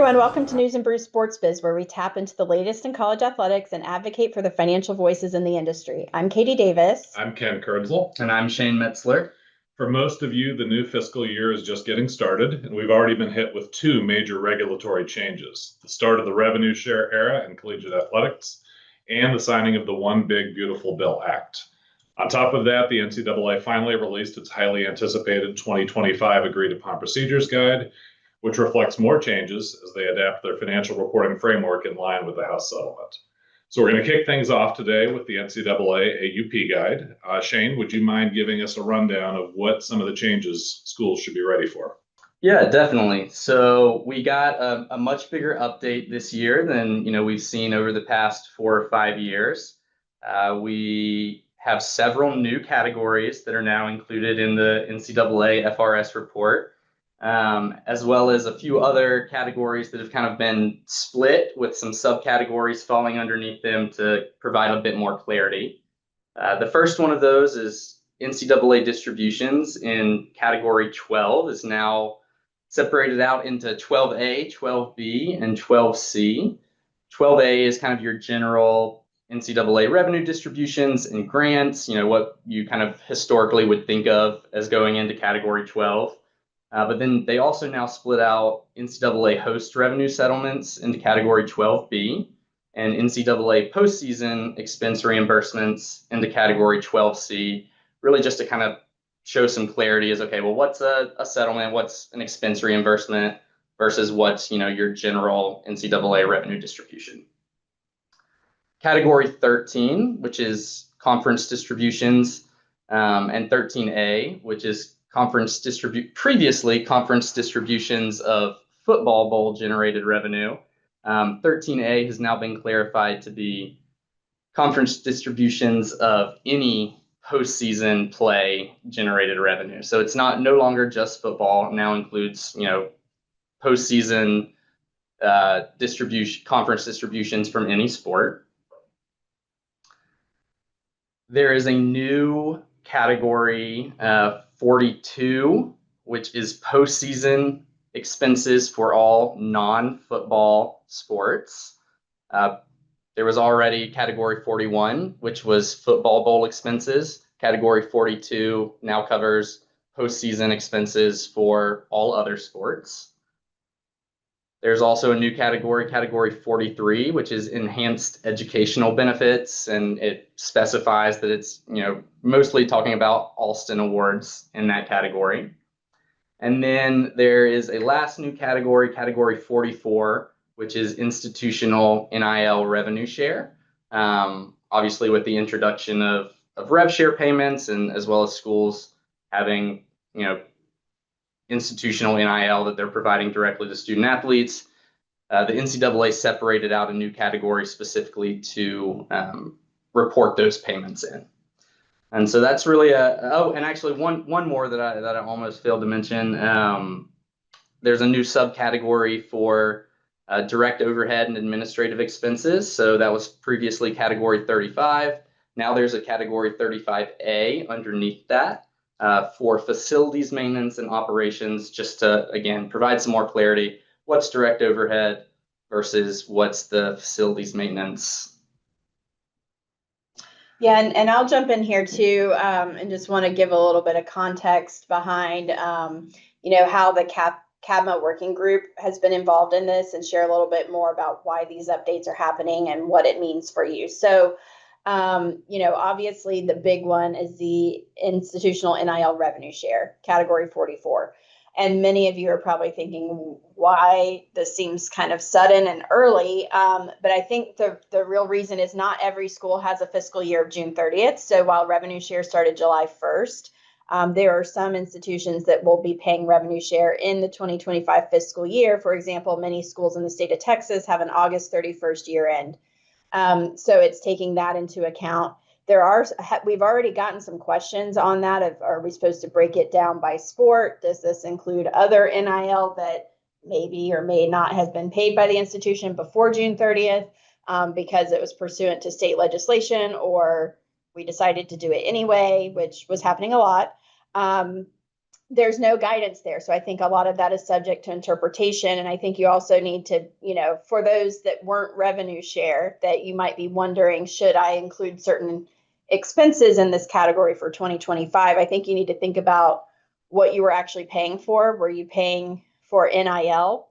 everyone. Welcome to News and Brews Sports Biz, where we tap into the latest in college athletics and advocate for the financial voices in the industry. I'm Katie Davis. I'm Ken Kurdziel. And I'm Shane Metzler. For most of you, the new fiscal year is just getting started, and we've already been hit with two major regulatory changes: the start of the revenue share era in collegiate athletics and the signing of the One Big Beautiful Bill Act. On top of that, the NCAA finally released its highly anticipated 2025 Agreed Upon Procedures Guide, which reflects more changes as they adapt their financial reporting framework in line with the House settlement. So we're going to kick things off today with the NCAA AUP guide. Shane, would you mind giving us a rundown of what some of the changes schools should be ready for? Yeah, definitely. So we got a much bigger update this year than we've seen over the past 4 or 5 years. We have several new categories that are now included in the NCAA FRS report. As well as a few other categories that have kind of been split with some subcategories falling underneath them to provide a bit more clarity. The first one of those is NCAA distributions in category 12 is now separated out into 12A, 12B, and 12C. 12A is kind of your general NCAA revenue distributions and grants, what you kind of historically would think of as going into category 12. But then they also now split out NCAA host revenue settlements into category 12B and NCAA postseason expense reimbursements into category 12C, really just to kind of show some clarity as, okay, well, what's a settlement, what's an expense reimbursement versus what's, your general NCAA revenue distribution. Category 13, which is conference distributions, and 13A, which is previously conference distributions of football bowl generated revenue. 13A has now been clarified to be conference distributions of any postseason play generated revenue. So it's no longer just football. It now includes postseason conference distributions from any sport. There is a new category 42, which is postseason expenses for all non-football sports. There was already category 41, which was football bowl expenses. Category 42 now covers postseason expenses for all other sports. There's also a new category, category 43, which is enhanced educational benefits, and it specifies that it's, mostly talking about Alston Awards in that category. And then there is a last new category, category 44, which is institutional NIL revenue share. Obviously, with the introduction of rev share payments and as well as schools having, institutional NIL that they're providing directly to student athletes. The NCAA separated out a new category specifically to report those payments in. And so that's really and actually one more that I almost failed to mention. There's a new subcategory for direct overhead and administrative expenses. So that was previously category 35. Now there's a category 35A underneath that. For facilities maintenance and operations, just to, again, provide some more clarity. What's direct overhead versus what's the facilities maintenance? Yeah, and I'll jump in here too, and just want to give a little bit of context behind, how the CABMA working group has been involved in this and share a little bit more about why these updates are happening and what it means for you. So, obviously the big one is the institutional NIL revenue share, category 44. And many of you are probably thinking why this seems kind of sudden and early. But I think the real reason is not every school has a fiscal year of June 30th. So while revenue share started July 1st, there are some institutions that will be paying revenue share in the 2025 fiscal year. For example, many schools in the state of Texas have an August 31st year end. So it's taking that into account. We've already gotten some questions on that. Are we supposed to break it down by sport? Does this include other NIL that maybe or may not have been paid by the institution before June 30th because it was pursuant to state legislation, or we decided to do it anyway, which was happening a lot. there's no guidance there. So I think a lot of that is subject to interpretation. And I think you also need to, for those that weren't revenue share, that you might be wondering, should I include certain expenses in this category for 2025? I think you need to think about what you were actually paying for. Were you paying for NIL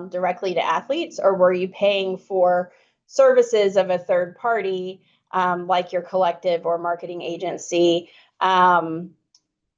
directly to athletes, or were you paying for services of a third party, like your collective or marketing agency?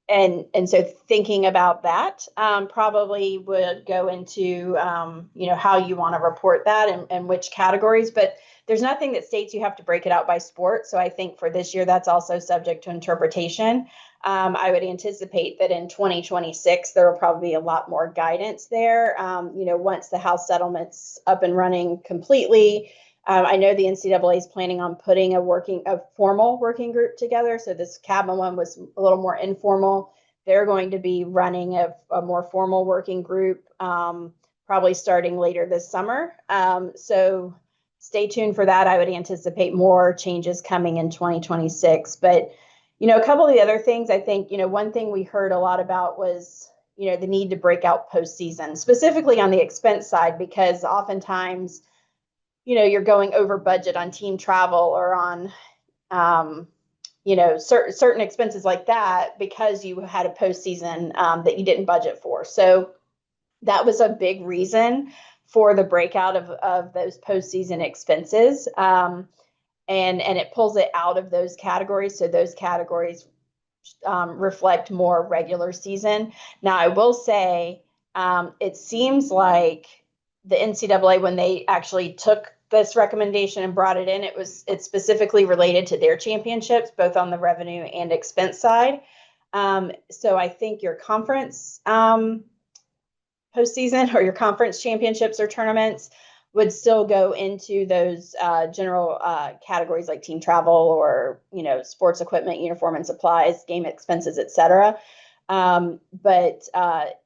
And so thinking about that probably would go into, how you want to report that and which categories. But there's nothing that states you have to break it out by sport. So I think for this year, that's also subject to interpretation. I would anticipate that in 2026, there will probably be a lot more guidance there. Once the House settlement's up and running completely. I know the NCAA is planning on putting a formal working group together. So this CABMA one was a little more informal. They're going to be running a more formal working group, probably starting later this summer. So stay tuned for that. I would anticipate more changes coming in 2026. But, a couple of the other things, I think, one thing we heard a lot about was, the need to break out postseason, specifically on the expense side, because oftentimes, you're going over budget on team travel or on, certain expenses like that because you had a postseason that you didn't budget for. So that was a big reason for the breakout of those postseason expenses. And it pulls it out of those categories. So those categories reflect more regular season. Now, I will say it seems like the NCAA, when they actually took this recommendation and brought it in, it's specifically related to their championships, both on the revenue and expense side. So I think your conference postseason or your conference championships or tournaments would still go into those general categories like team travel or, sports equipment, uniform and supplies, game expenses, et cetera. But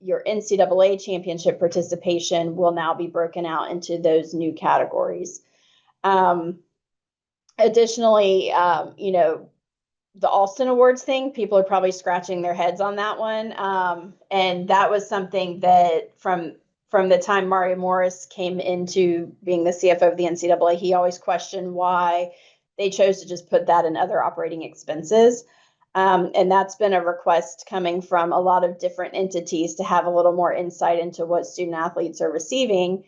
your NCAA championship participation will now be broken out into those new categories. Additionally, the Alston Awards thing, people are probably scratching their heads on that one. And that was something that from the time Mario Morris came into being the CFO of the NCAA, he always questioned why they chose to just put that in other operating expenses. And that's been a request coming from a lot of different entities to have a little more insight into what student athletes are receiving.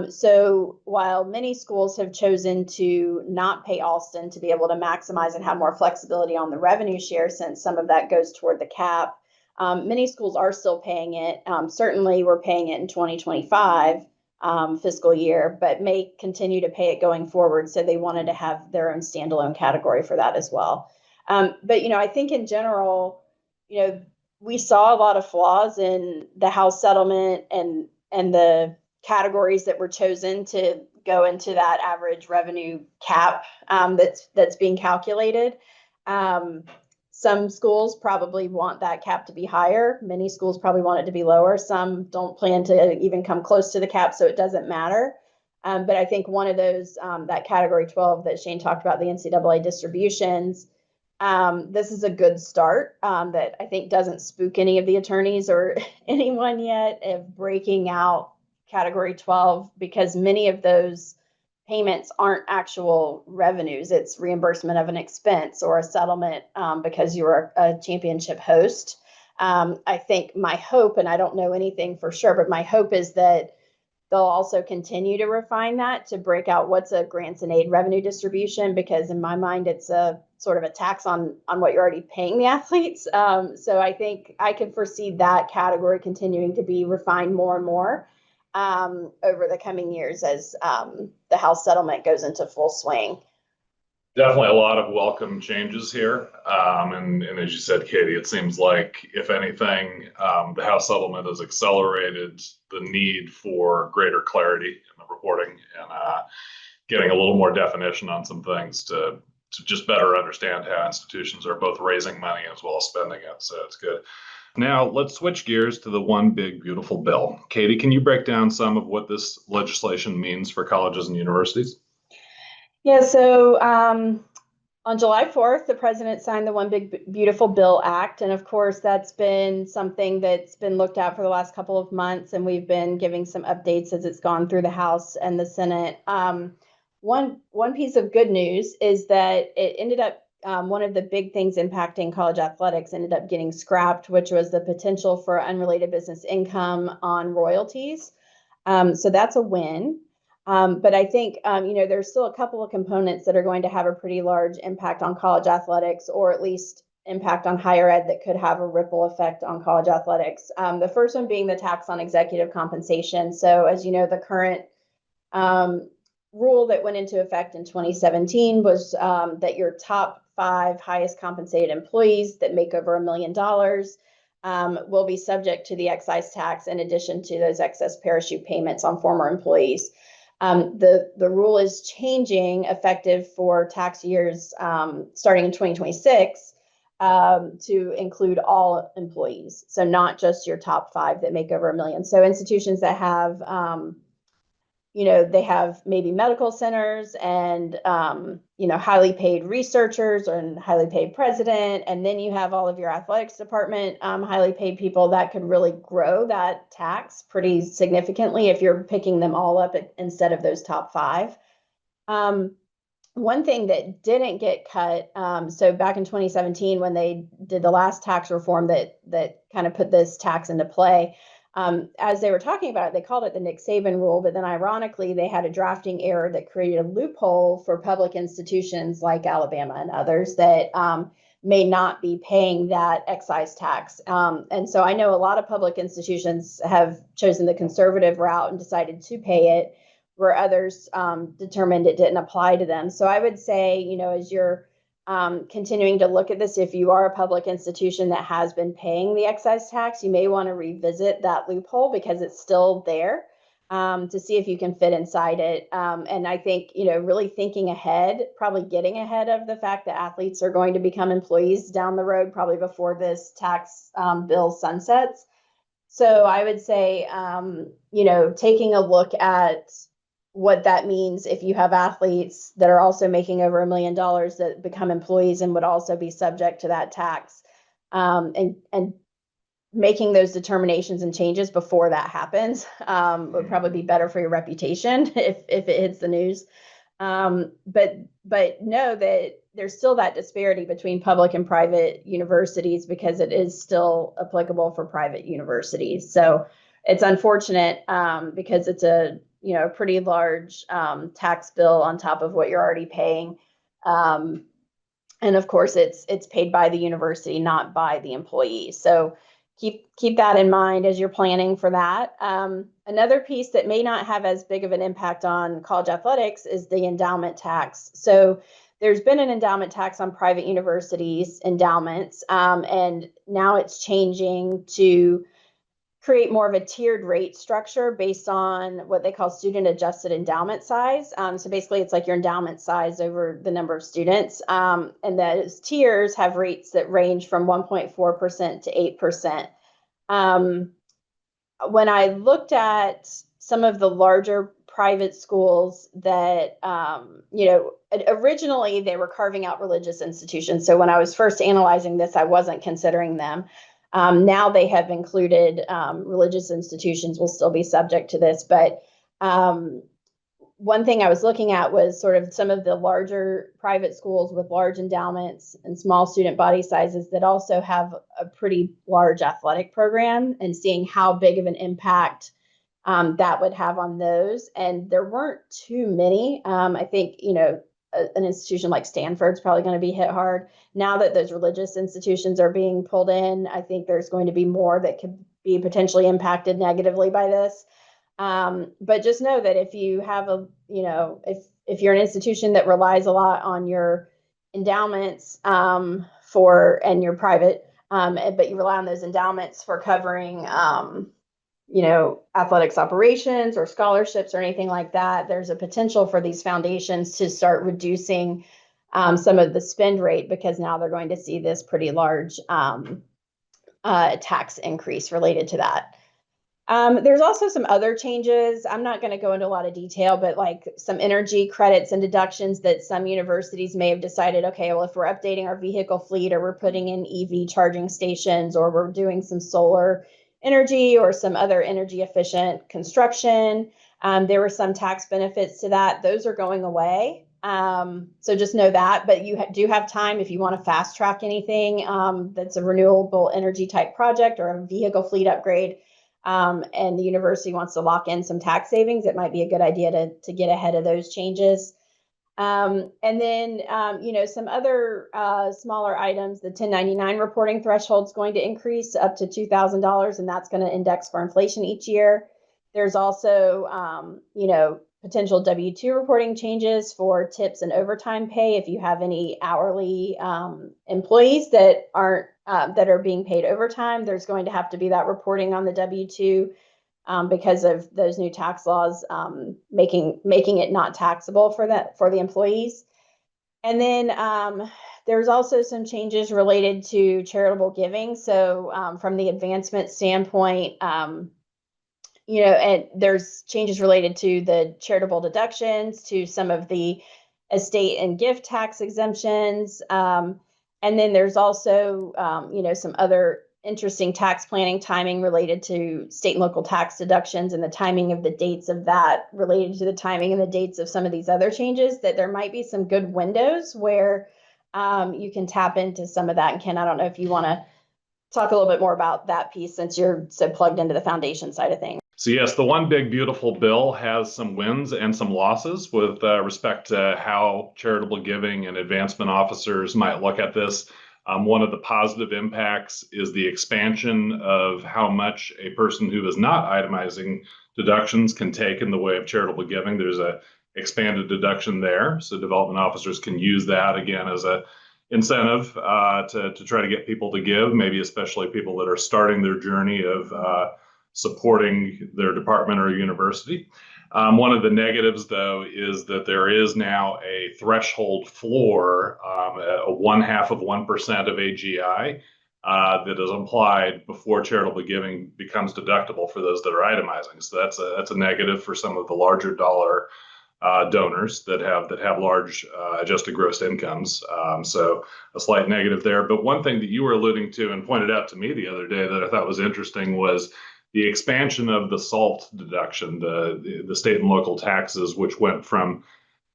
So while many schools have chosen to not pay Alston to be able to maximize and have more flexibility on the revenue share, since some of that goes toward the cap, many schools are still paying it. Certainly we're paying it in 2025 fiscal year, but may continue to pay it going forward. So they wanted to have their own standalone category for that as well. But, I think in general, we saw a lot of flaws in the House settlement and the categories that were chosen to go into that average revenue cap that's being calculated. Some schools probably want that cap to be higher. Many schools probably want it to be lower. Some don't plan to even come close to the cap, so it doesn't matter. But I think one of those, that category 12 that Shane talked about, the NCAA distributions, this is a good start that I think doesn't spook any of the attorneys or anyone yet of breaking out category 12, because many of those payments aren't actual revenues. It's reimbursement of an expense or a settlement because you're a championship host. I think my hope, and I don't know anything for sure, but my hope is that they'll also continue to refine that to break out what's a grants and aid revenue distribution, because in my mind, it's a sort of a tax on what you're already paying the athletes. So I think I could foresee that category continuing to be refined more and more over the coming years as the House settlement goes into full swing. Definitely a lot of welcome changes here. And as you said, Katie, it seems like, if anything, the House settlement has accelerated the need for greater clarity in the reporting and getting a little more definition on some things to just better understand how institutions are both raising money as well as spending it. So it's good. Now, let's switch gears to the one big, beautiful bill. Katie, can you break down some of what this legislation means for colleges and universities? Yeah, so On July 4th, the president signed the One Big Beautiful Bill Act. And of course, that's been something that's been looked at for the last couple of months. And we've been giving some updates as it's gone through the House and the Senate. One piece of good news is that it ended up, one of the big things impacting college athletics ended up getting scrapped, which was the potential for unrelated business income on royalties. So that's a win. But I think, there's still a couple of components that are going to have a pretty large impact on college athletics, or at least impact on higher ed that could have a ripple effect on college athletics. The first one being the tax on executive compensation. So as you know, the current rule that went into effect in 2017 was that your top 5 highest compensated employees that make over $1 million will be subject to the excise tax in addition to those excess parachute payments on former employees. The rule is changing effective for tax years starting in 2026 to include all employees. So not just your top 5 that make over $1 million. So institutions that have, they have maybe medical centers and, highly paid researchers and highly paid president. And then you have all of your athletics department, highly paid people that could really grow that tax pretty significantly if you're picking them all up instead of those top 5. One thing that didn't get cut, so back in 2017, when they did the last tax reform that kind of put this tax into play, as they were talking about it, they called it the Nick Saban rule, but then ironically, they had a drafting error that created a loophole for public institutions like Alabama and others that may not be paying that excise tax. And so I know a lot of public institutions have chosen the conservative route and decided to pay it, where others determined it didn't apply to them. So I would say, as you're continuing to look at this, if you are a public institution that has been paying the excise tax, you may want to revisit that loophole because it's still there, to see if you can fit inside it. And I think, really thinking ahead, probably getting ahead of the fact that athletes are going to become employees down the road, probably before this tax bill sunsets. So I would say, taking a look at what that means if you have athletes that are also making over $1 million that become employees and would also be subject to that tax, and making those determinations and changes before that happens would probably be better for your reputation if it hits the news. But know that there's still that disparity between public and private universities because it is still applicable for private universities. So it's unfortunate because it's a pretty large tax bill on top of what you're already paying. And of course, it's paid by the university, not by the employee. So keep that in mind as you're planning for that. Another piece that may not have as big of an impact on college athletics is the endowment tax. So there's been an endowment tax on private universities endowments, and now it's changing to create more of a tiered rate structure based on what they call student adjusted endowment size. So basically it's like your endowment size over the number of students. And those tiers have rates that range from 1.4% to 8%. When I looked at some of the larger private schools that, originally they were carving out religious institutions. So when I was first analyzing this, I wasn't considering them. Now they have included religious institutions will still be subject to this. But one thing I was looking at was sort of some of the larger private schools with large endowments and small student body sizes that also have a pretty large athletic program, and seeing how big of an impact that would have on those. And there weren't too many. I think, an institution like Stanford's probably going to be hit hard. Now that those religious institutions are being pulled in, I think there's going to be more that could be potentially impacted negatively by this. But just know that if you have if you're an institution that relies a lot on your endowments and you're private, but you rely on those endowments for covering athletics operations or scholarships or anything like that, there's a potential for these foundations to start reducing some of the spend rate, because now they're going to see this pretty large tax increase related to that. There's also some other changes. I'm not going to go into a lot of detail, but like some energy credits and deductions that some universities may have decided, okay, well, if we're updating our vehicle fleet or we're putting in EV charging stations or we're doing some solar energy or some other energy efficient construction, there were some tax benefits to that. Those are going away. So just know that, but you do have time if you want to fast track anything that's a renewable energy type project or a vehicle fleet upgrade. And the university wants to lock in some tax savings, it might be a good idea to get ahead of those changes. And then, some other smaller items, the 1099 reporting threshold is going to increase up to $2,000, and that's going to index for inflation each year. There's also, potential W-2 reporting changes for tips and overtime pay. If you have any hourly employees that are being paid overtime, there's going to have to be that reporting on the W-2 because of those new tax laws making it not taxable for the employees. And then there's also some changes related to charitable giving. So from the advancement standpoint, and there's changes related to the charitable deductions, to some of the estate and gift tax exemptions. And then there's also, some other interesting tax planning timing related to state and local tax deductions and the timing of the dates of that related to the timing and the dates of some of these other changes, that there might be some good windows where you can tap into some of that. And Ken, I don't know if you want to talk a little bit more about that piece since you're so plugged into the foundation side of things. So yes, the One Big Beautiful Bill has some wins and some losses with respect to how charitable giving and advancement officers might look at this. One of the positive impacts is the expansion of how much a person who is not itemizing deductions can take in the way of charitable giving. There's a expanded deduction there, so development officers can use that again as a incentive to try to get people to give, maybe especially people that are starting their journey of supporting their department or university. One of the negatives, though, is that there is now a threshold floor, a 0.5% of AGI that is applied before charitable giving becomes deductible for those that are itemizing. So that's a negative for some of the larger dollar donors that have large adjusted gross incomes. So a slight negative there. But one thing that you were alluding to and pointed out to me the other day that I thought was interesting was the expansion of the SALT deduction, the state and local taxes, which went from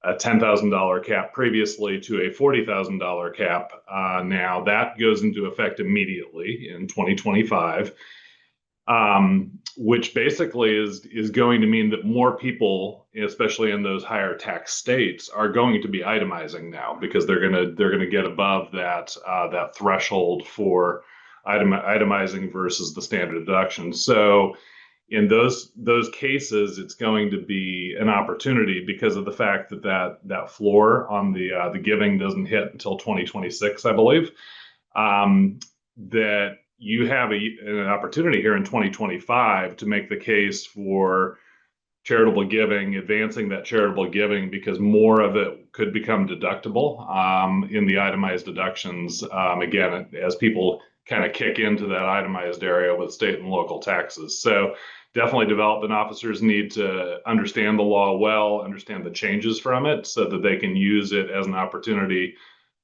a $10,000 cap previously to a $40,000 cap now. That goes into effect immediately in 2025, which basically is going to mean that more people, especially in those higher tax states, are going to be itemizing now because they're gonna get above that threshold for itemizing versus the standard deduction. So in those cases, it's going to be an opportunity because of the fact that floor on the giving doesn't hit until 2026, I believe. That you have an opportunity here in 2025 to make the case for charitable giving, advancing that charitable giving, because more of it could become deductible in the itemized deductions. Again, as people kind of kick into that itemized area with state and local taxes. So definitely development officers need to understand the law well, understand the changes from it so that they can use it as an opportunity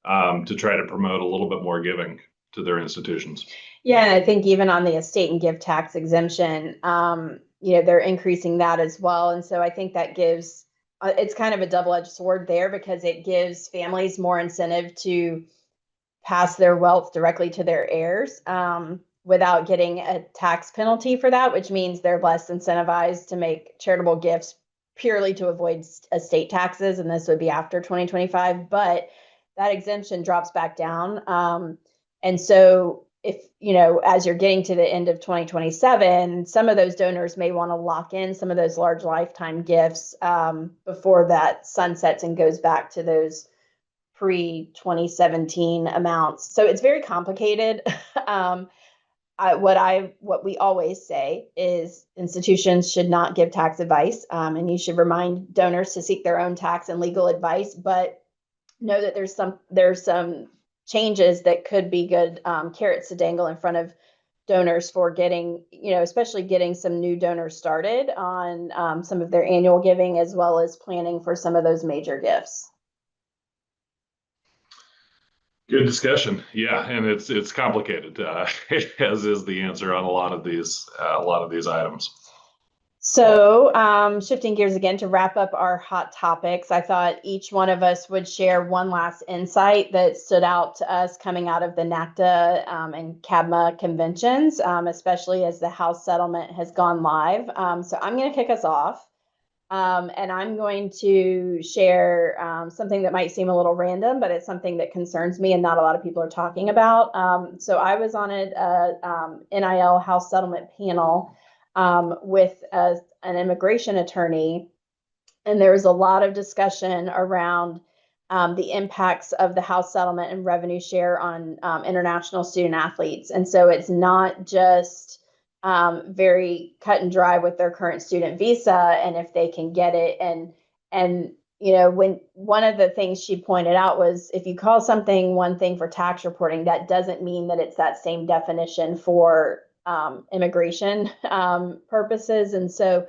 to try to promote a little bit more giving to their institutions. Yeah, and I think even on the estate and gift tax exemption, they're increasing that as well. And so I think that gives, it's kind of a double-edged sword there because it gives families more incentive to pass their wealth directly to their heirs without getting a tax penalty for that, which means they're less incentivized to make charitable gifts purely to avoid estate taxes. And this would be after 2025, but that exemption drops back down. And so if, as you're getting to the end of 2027, some of those donors may want to lock in some of those large lifetime gifts before that sunsets and goes back to those pre-2017 amounts. So it's very complicated. What we always say is institutions should not give tax advice, and you should remind donors to seek their own tax and legal advice, but know that there's some changes that could be good carrots to dangle in front of donors for getting, especially getting some new donors started on some of their annual giving, as well as planning for some of those major gifts. Good discussion. Yeah, and it's complicated, as is the answer on a lot of these items. So, shifting gears again to wrap up our hot topics, I thought each one of us would share one last insight that stood out to us coming out of the NACTA and CABMA conventions, especially as the House settlement has gone live. So I'm going to kick us off. And I'm going to share something that might seem a little random, but it's something that concerns me and not a lot of people are talking about. So I was on a NIL House settlement panel with an immigration attorney, and there was a lot of discussion around the impacts of the House settlement and revenue share on international student athletes. And so it's not just very cut and dry with their current student visa and if they can get it. And when one of the things she pointed out was, if you call something one thing for tax reporting, that doesn't mean that it's that same definition for immigration purposes. And so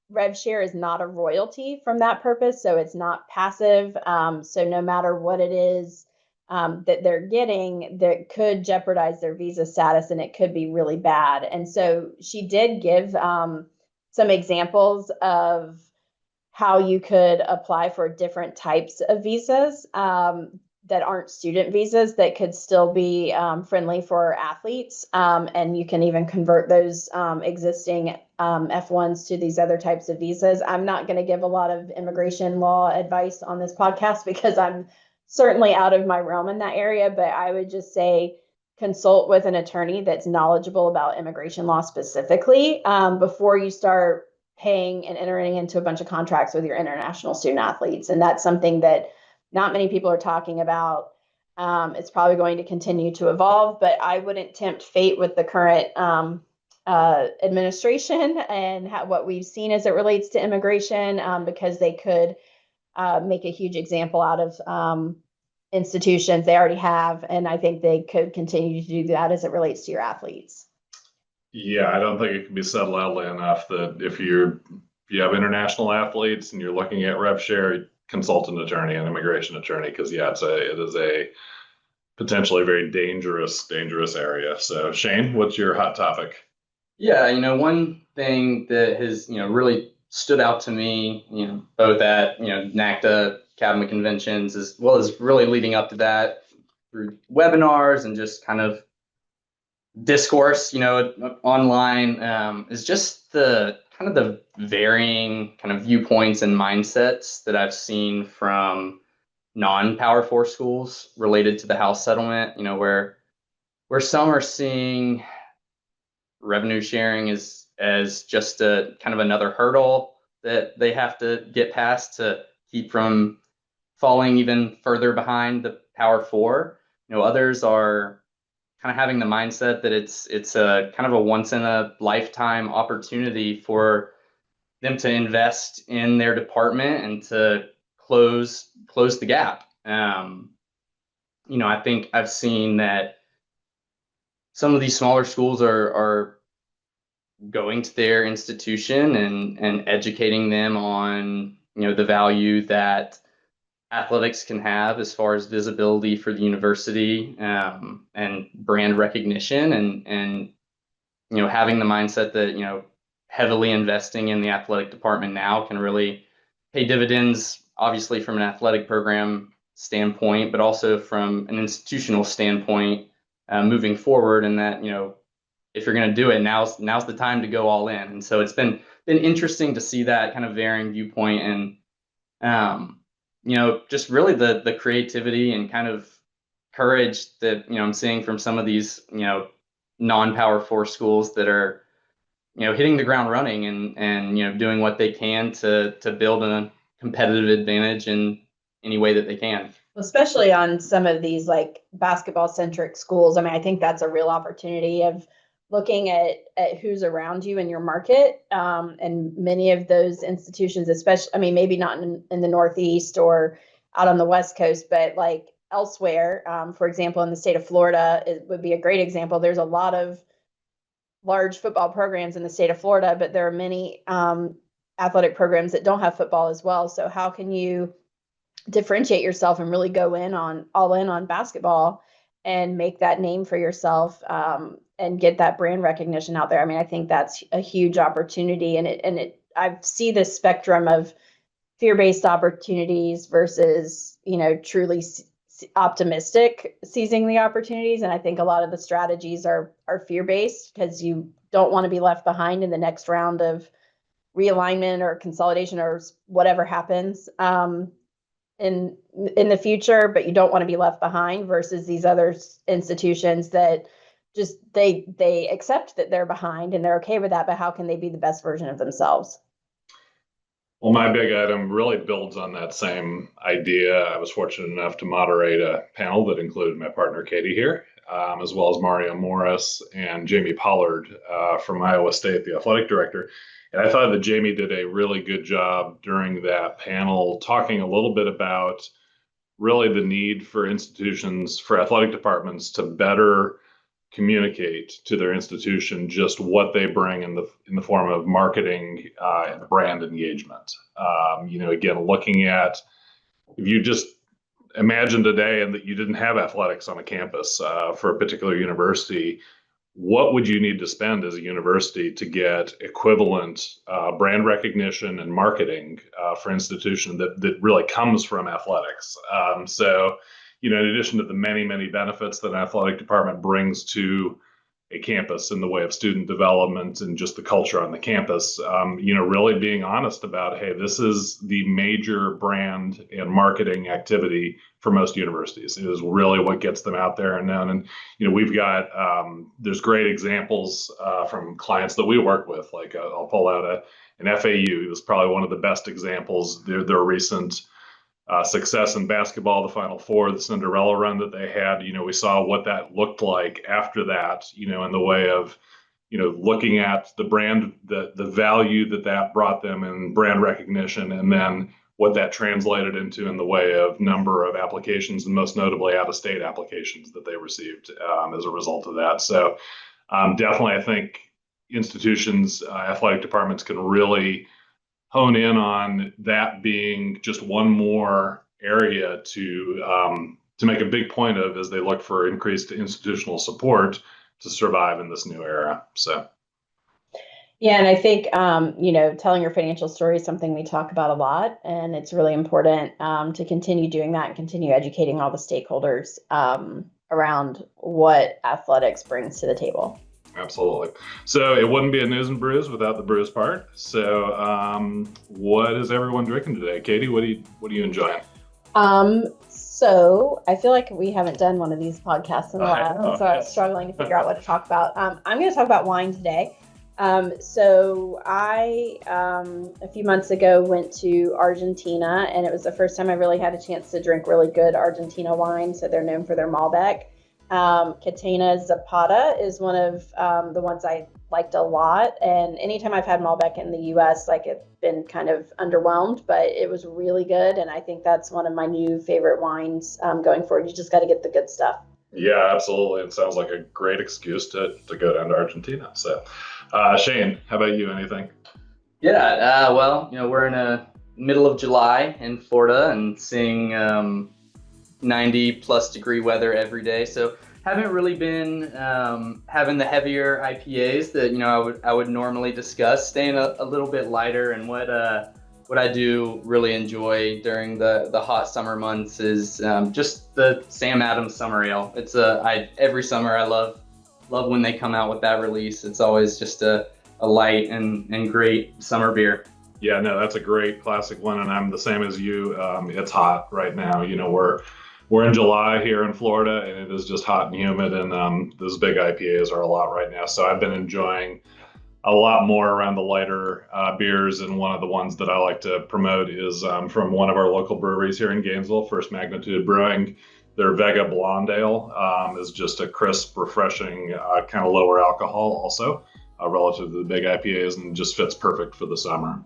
rev share is not a royalty from that purpose, so it's not passive. So no matter what it is that they're getting, that could jeopardize their visa status, and it could be really bad. And so she did give some examples of how you could apply for different types of visas that aren't student visas that could still be friendly for athletes. And you can even convert those existing F1s to these other types of visas. I'm not going to give a lot of immigration law advice on this podcast because I'm certainly out of my realm in that area, but I would just say consult with an attorney that's knowledgeable about immigration law specifically before you start paying and entering into a bunch of contracts with your international student athletes. And that's something that not many people are talking about. It's probably going to continue to evolve, but I wouldn't tempt fate with the current administration and what we've seen as it relates to immigration, because they could make a huge example out of institutions they already have. And I think they could continue to do that as it relates to your athletes. Yeah, I don't think it can be said loudly enough that if you have international athletes and you're looking at rev share, consult an attorney, an immigration attorney, because it is a potentially very dangerous area. So Shane, what's your hot topic? Yeah, one thing that has really stood out to me, both at NACTA, CABMA conventions, as well as really leading up to that through webinars and just kind of discourse, online, is just the kind of the varying kind of viewpoints and mindsets that I've seen from non-Power 4 schools related to the House settlement, where some are seeing revenue sharing as just a kind of another hurdle that they have to get past to keep from falling even further behind the Power 4. Others are kind of having the mindset that it's a kind of a once in a lifetime opportunity for them to invest in their department and to close the gap. I think I've seen that some of these smaller schools are going to their institution and educating them on the value that athletics can have as far as visibility for the university, and brand recognition, and having the mindset that heavily investing in the athletic department now can really pay dividends, obviously from an athletic program standpoint, but also from an institutional standpoint moving forward. And that if you're going to do it, now's the time to go all in. And so it's been interesting to see that kind of varying viewpoint, and just really the creativity and kind of courage that I'm seeing from some of these non-Power 4 schools that are hitting the ground running and doing what they can to build a competitive advantage in any way that they can. Especially on some of these like basketball centric schools. I mean, I think that's a real opportunity of looking at who's around you in your market. And many of those institutions, especially, I mean, maybe not in the Northeast or out on the West Coast, but like elsewhere. For example, in the state of Florida, it would be a great example. There's a lot of large football programs in the state of Florida, but there are many athletic programs that don't have football as well. So how can you differentiate yourself and really go all in on basketball and make that name for yourself, and get that brand recognition out there? I mean, I think that's a huge opportunity, and I see this spectrum of fear-based opportunities versus, truly optimistic seizing the opportunities. And I think a lot of the strategies are fear-based because you don't want to be left behind in the next round of realignment or consolidation or whatever happens in the future, but you don't want to be left behind versus these other institutions that just they accept that they're behind and they're okay with that, but how can they be the best version of themselves? Well, my big item really builds on that same idea. I was fortunate enough to moderate a panel that included my partner Katie here, as well as Mario Morris and Jamie Pollard from Iowa State, the athletic director. And I thought that Jamie did a really good job during that panel talking a little bit about really the need for institutions, for athletic departments to better communicate to their institution just what they bring in the form of marketing and brand engagement. Again, looking at, if you just imagine today and that you didn't have athletics on a campus for a particular university, what would you need to spend as a university to get equivalent brand recognition and marketing for institution that really comes from athletics? So, in addition to the many, many benefits that an athletic department brings to a campus in the way of student development and just the culture on the campus, really being honest about, hey, this is the major brand and marketing activity for most universities. It is really what gets them out there and known. And, we've got, there's great examples from clients that we work with. Like I'll pull out an FAU. It was probably one of the best examples. Their recent success in basketball, the Final Four, the Cinderella run that they had, we saw what that looked like after that, in the way of, looking at the brand, the value that brought them in brand recognition, and then what that translated into in the way of number of applications, and most notably out-of-state applications that they received as a result of that. So definitely, I think institutions, athletic departments can really hone in on that being just one more area to make a big point of as they look for increased institutional support to survive in this new era. So. Yeah, and I think, telling your financial story is something we talk about a lot, and it's really important to continue doing that and continue educating all the stakeholders around what athletics brings to the table. Absolutely. So it wouldn't be a news and brews without the brews part. So what is everyone drinking today? Katie, what are you enjoying? So I feel like we haven't done one of these podcasts in a while, so I was struggling to figure out what to talk about. I'm going to talk about wine today. So I, a few months ago, went to Argentina, and it was the first time I really had a chance to drink really good Argentina wine. So they're known for their Malbec. Catena Zapata is one of the ones I liked a lot. And anytime I've had Malbec in the US, it's been kind of underwhelmed, but it was really good. And I think that's one of my new favorite wines going forward. You just got to get the good stuff. Yeah, absolutely. It sounds like a great excuse to go down to Argentina. So, Shane, how about you? Anything? Yeah, well, we're in the middle of July in Florida and seeing 90 plus degree weather every day. So haven't really been having the heavier IPAs that I would normally discuss. Staying a little bit lighter, and what I do really enjoy during the hot summer months is just the Sam Adams Summer Ale. It's every summer I love when they come out with that release. It's always just a light and great summer beer. Yeah, no, that's a great classic one, and I'm the same as you. It's hot right now. We're in July here in Florida, and it is just hot and humid, and those big IPAs are a lot right now. So I've been enjoying a lot more around the lighter beers, and one of the ones that I like to promote is from one of our local breweries here in Gainesville, First Magnitude Brewing. Their Vega Blonde Ale is just a crisp, refreshing, kind of lower alcohol also relative to the big IPAs, and just fits perfect for the summer.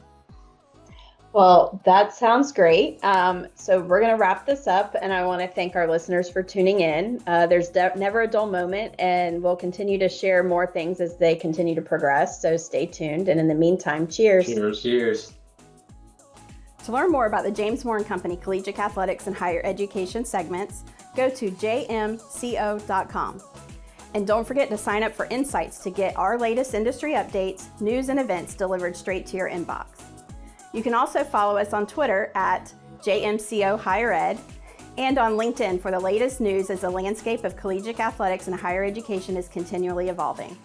Well, that sounds great. So we're going to wrap this up, and I want to thank our listeners for tuning in. There's never a dull moment, and we'll continue to share more things as they continue to progress. So stay tuned. And in the meantime, cheers. Cheers. Cheers. To learn more about the James Moore & Company Collegiate Athletics and Higher Education segments, go to jmco.com. And don't forget to sign up for Insights to get our latest industry updates, news, and events delivered straight to your inbox. You can also follow us on Twitter at JMCO Higher Ed and on LinkedIn for the latest news as the landscape of collegiate athletics and higher education is continually evolving.